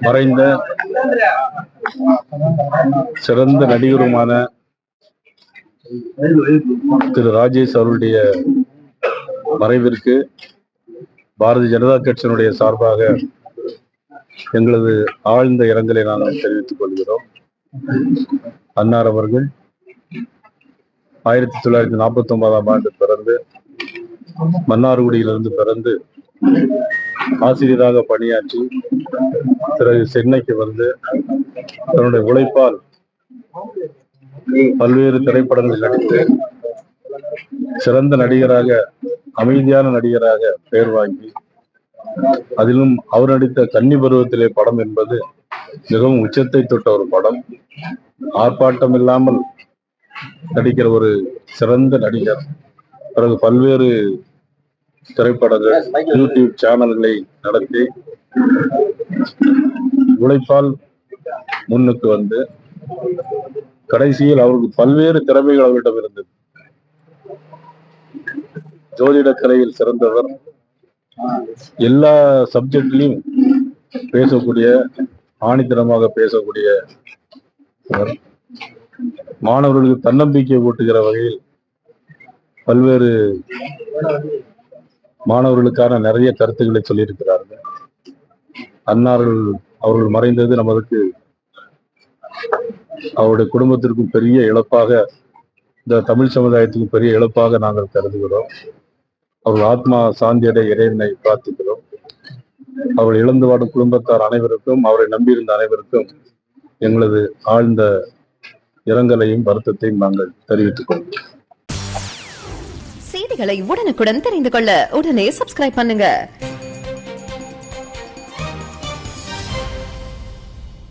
மறைந்த சிறந்த நடிகருமான திரு ராஜேஷ் அவருடைய மறைவிற்கு பாரதிய ஜனதா கட்சியினுடைய சார்பாக எங்களது ஆழ்ந்த இரங்கலை நாங்கள் தெரிவித்துக் கொள்கிறோம். அன்னார் அவர்கள் 1949ஆம் ஆண்டு பிறந்து மன்னார்குடியிலிருந்து பிறந்து ஆசிரியராக பணியாற்றி பிறகு சென்னைக்கு வந்து தன்னுடைய உழைப்பால் பல்வேறு திரைப்படங்களில் நடித்து சிறந்த நடிகராக, அமைதியான நடிகராக பெயர் வாங்கி, அதிலும் அவர் நடித்த கன்னி பருவத்திலே படம் என்பது மிகவும் உச்சத்தை தொட்ட ஒரு படம். ஆர்ப்பாட்டம் இல்லாமல் நடிக்கிற ஒரு சிறந்த நடிகர். பிறகு பல்வேறு திரைப்படங்கள், யூடியூப் சேனல்களை நடத்தி உழைப்பால் முன்னுக்கு வந்து கடைசியில் அவருக்கு பல்வேறு திறமைகள் அவரிடம் இருந்தது. ஜோதிட கலையில் சிறந்தவர், எல்லா சப்ஜெக்ட்லையும் பேசக்கூடிய, ஆணித்தனமாக பேசக்கூடிய மாணவர்களுக்கு தன்னம்பிக்கை ஊட்டுகிற வகையில் பல்வேறு மாணவர்களுக்கான நிறைய கருத்துக்களை சொல்லியிருக்கிறார்கள். அன்னார்கள் அவர்கள் மறைந்தது நமக்கு, அவருடைய குடும்பத்திற்கும் பெரிய இழப்பாக, இந்த தமிழ் சமுதாயத்துக்கும் பெரிய இழப்பாக நாங்கள் கருதுகிறோம். அவர்கள் ஆத்மா சாந்தியடைய இறைவனை பிரார்த்திக்கிறோம். அவர்கள் இழந்து வாடும் குடும்பத்தார் அனைவருக்கும், அவரை நம்பியிருந்த அனைவருக்கும் எங்களது ஆழ்ந்த இரங்கலையும் வருத்தத்தையும் நாங்கள் தெரிவித்துக் கொள்கிறோம். செய்திகளை உடனுக்குடன் தெரிந்து கொள்ள உடனே சப்ஸ்கிரைப் பண்ணுங்க.